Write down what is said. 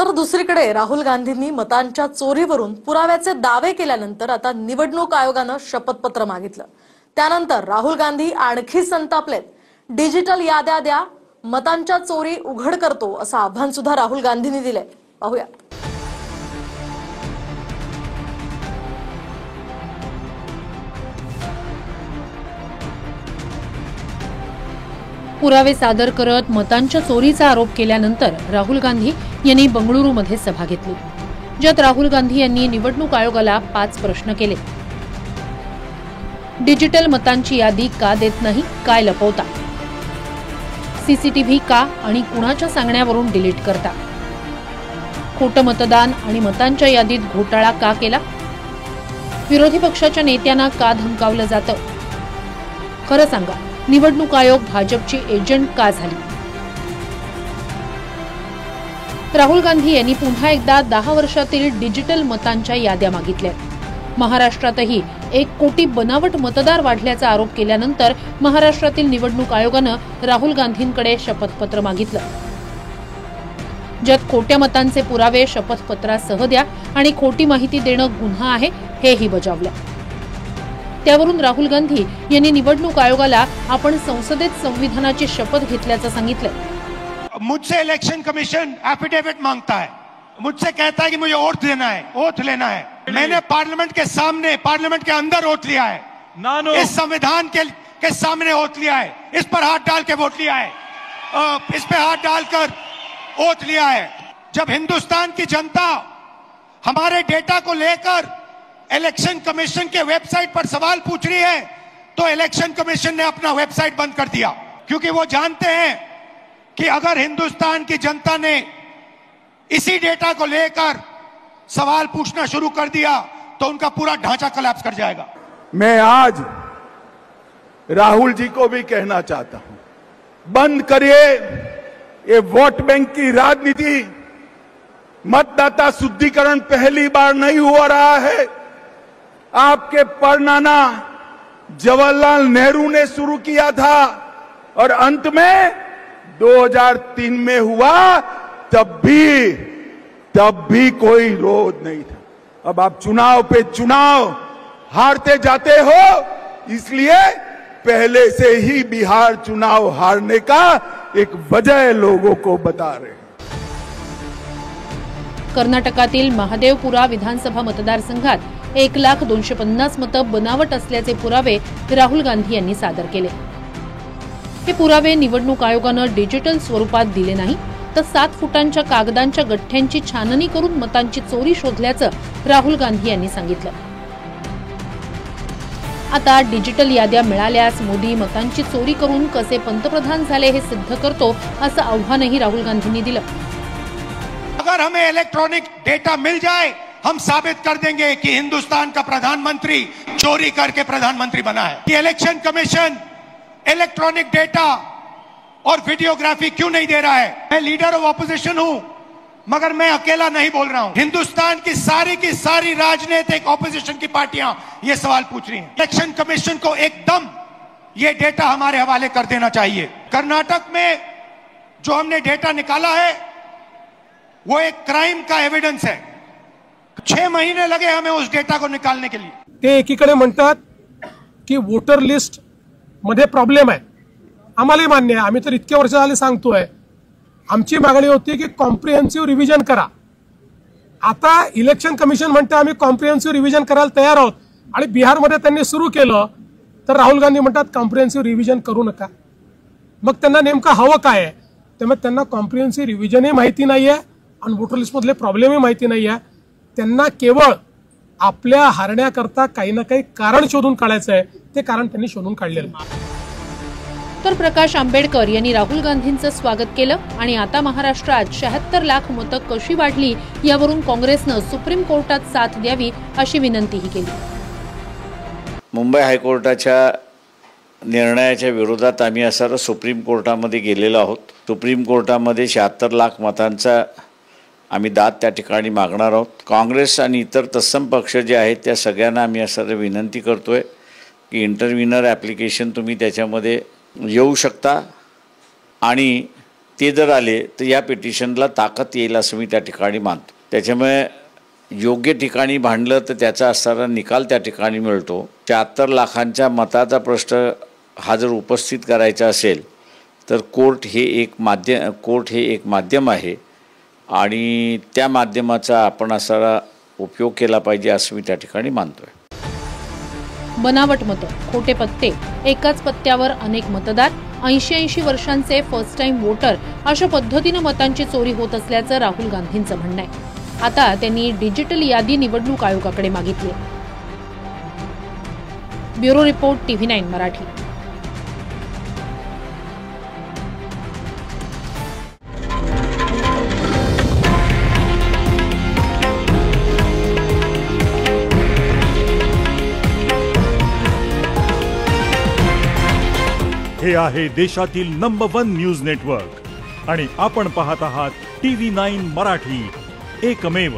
तर दुसरीकडे राहुल गांधींनी मतांच्या चोरीवरून पुराव्याचे दावे केल्यानंतर आता निवडणूक आयोगानं शपथपत्र मागितलं। त्यानंतर राहुल गांधी आणखी संतापलेत। डिजिटल याद्या द्या, मतांच्या चोरी उघड करतो असं आव्हान सुद्धा राहुल गांधींनी दिलंय। पाहूया। पुरावे सादर करत मतांच्या चोरीचा आरोप केल्यानंतर राहुल गांधी यांनी बंगळुरूमध्ये सभा घेतली, ज्यात राहुल गांधी यांनी निवडणूक आयोगाला 5 प्रश्न केले। डिजिटल मतांची यादी का देत नाही, काय लपवता, सीसीटीव्ही का आणि कुणाच्या सांगण्यावरून डिलीट करता, खोटं मतदान आणि मतांच्या यादीत घोटाळा का केला, विरोधी पक्षाच्या नेत्यांना का धमकावलं जातं, खरं सांगा निवडणूक आयोग भाजपची एजंट का झाली। राहुल गांधी यांनी पुन्हा एकदा 10 वर्षातील डिजिटल मतांच्या याद्या मागितल्या। महाराष्ट्रातही 1 कोटी बनावट मतदार वाढल्याचा आरोप केल्यानंतर महाराष्ट्रातील निवडणूक आयोगानं राहुल गांधींकडे शपथपत्र मागितलं, ज्यात खोट्या मतांचे पुरावे शपथपत्रासह द्या आणि खोटी माहिती देणं गुन्हा आहे हेही बजावलं। त्यावरून राहुल गांधी यांनी निवडणूक आयोगाला आपण संसदेत संविधानाची शपथ घेतल्याचं सांगितलं। मुझसे इलेक्शन कमीशन एफिडेविट मांगता है, मुझसे कहता है कि मुझे ओथ देना है, ओथ लेना है। मैंने पार्लियामेंट के सामने, पार्लियामेंट के अंदर ओथ लिया है, इस संविधान के सामने ओथ लिया है, इस पर हाथ डाल के वोट लिया है, इस पे हाथ डालकर ओथ लिया है। जब हिंदुस्तान की जनता हमारे डेटा को लेकर इलेक्शन कमीशन के वेबसाइट पर सवाल पूछ रही है, तो इलेक्शन कमीशन ने अपना वेबसाइट बंद कर दिया, क्योंकि वो जानते हैं कि अगर हिंदुस्तान की जनता ने इसी डेटा को लेकर सवाल पूछना शुरू कर दिया तो उनका पूरा ढांचा कोलैप्स कर जाएगा। मैं आज राहुल जी को भी कहना चाहता हूं, बंद करिए ये वोट बैंक की राजनीति। मतदाता शुद्धिकरण पहली बार नहीं हो रहा है, आपके परनाना जवाहरलाल नेहरू ने शुरू किया था और अंत में 2003 में हुआ, तब भी कोई विरोध नहीं था। अब आप चुनाव पे चुनाव हारते जाते हो, इसलिए पहले से ही बिहार चुनाव हारने का एक वजह लोगों को बता रहे हैं। कर्नाटकातील महादेवपुरा विधानसभा मतदारसंघात 1,250,000 मतं बनावट असल्याचे पुरावे राहुल गांधी यांनी सादर केले। हे पुरावे निवडणूक आयोगानं डिजिटल स्वरूपात दिले नाही, तर 7 फुटांच्या कागदांच्या गठ्ठ्यांची छाननी करून मतांची चोरी शोधल्याचं राहुल गांधी यांनी सांगितलं। आता डिजिटल याद्या मिळाल्यास मोदी मतांची चोरी करून कसे पंतप्रधान झाले हे सिद्ध करतो असं आव्हानही राहुल गांधींनी दिलं। अगर हमें इलेक्ट्रॉनिक डेटा मिल जाए, हम साबित कर देंगे कि हिंदुस्तान का प्रधानमंत्री चोरी करके प्रधानमंत्री बना है। कि इलेक्शन कमीशन इलेक्ट्रॉनिक डेटा और वीडियोग्राफी क्यों नहीं दे रहा है। मैं लीडर ऑफ ऑपोजिशन हूं, मगर मैं अकेला नहीं बोल रहा हूं। हिंदुस्तान की सारी राजनीतिक ऑपोजिशन की पार्टियां ये सवाल पूछ रही हैं। इलेक्शन कमीशन को एकदम ये डेटा हमारे हवाले कर देना चाहिए। कर्नाटक में जो हमने डेटा निकाला है वो एक क्राइम का एविडेंस है। 6 महीने लगे हमें उस डेटा को निकालने के लिए। ते एकीकडे म्हणतात की वोटर लिस्ट मध्ये प्रॉब्लेम आहे, आम्हाला मान्य आहे, आम्ही तर इतके वर्ष झाले सांगतोय। आमची मागणी होती की कॉम्प्रिहेन्सिव्ह रिव्हिजन करा। आता इलेक्शन कमिशन म्हणते आम्ही कॉम्प्रिहेन्सिव्ह रिव्हिजन करायला तयार आहोत, आणि बिहारमध्ये त्यांनी सुरू केलं तर राहुल गांधी म्हणतात कॉम्प्रिहेन्सिव्ह रिव्हिजन करू नका। मग त्यांना नेमकं हवं काय आहे? त्यामुळे त्यांना कॉम्प्रिहेन्सिव्ह रिव्हिजनही माहिती नाहीये आणि वोटर लिस्ट मधले प्रॉब्लेमही माहिती नाहीये। त्यांना केवळ आपल्या हारण्याकरता काही ना काही कारण शोधून काढायचं आहे, ते कारण त्यांनी शोधून काढलेलं। तर प्रकाश आंबेडकर यांनी राहुल गांधींचं स्वागत केलं आणि आता महाराष्ट्रात 76 लाख मतं कशी वाढली यावरून काँग्रेसनं सुप्रीम कोर्टात साथ द्यावी अशी विनंतीही केली। मुंबई हायकोर्टाच्या निर्णयाच्या विरोधात आम्ही असं सुप्रीम कोर्टामध्ये गेलेलो आहोत। सुप्रीम कोर्टामध्ये 76 लाख मतांचा आम्ही दाद त्या ठिकाणी मागणार आहोत। काँग्रेस आणि इतर तत्सम पक्ष जे आहेत त्या सगळ्यांना आम्ही असं विनंती करतोय की इंटरव्हिनर ॲप्लिकेशन तुम्ही त्याच्यामध्ये येऊ शकता आणि ते जर आले तर या पिटिशनला ताकद येईल असं मी त्या ठिकाणी मानतो. त्याच्यामुळे योग्य ठिकाणी भांडलं तर त्याचा असणारा निकाल त्या ठिकाणी मिळतो. 74 लाखांच्या मताचा प्रश्न हा जर उपस्थित करायचा असेल तर कोर्ट हे एक माध्यम आहे आणि त्या माध्यमाचा आपण असा उपयोग केला पाहिजे असं मी त्या ठिकाणी मानतोय. बनावट मतं, खोटे पत्ते, एकाच पत्त्यावर अनेक मतदार, 80 वर्षांचे फर्स्ट टाइम वोटर अशा पद्धतीनं मतांची चोरी होत असल्याचं राहुल गांधींचं म्हणणं आहे. आता त्यांनी डिजिटल यादी निवडणूक आयोगाकडे मागितली. Bureau report TV9 Marathi. हे आहे देशातील नंबर 1 न्यूज नेटवर्क आणि आपण पाहत आहात TV9 मराठी, एकमेव.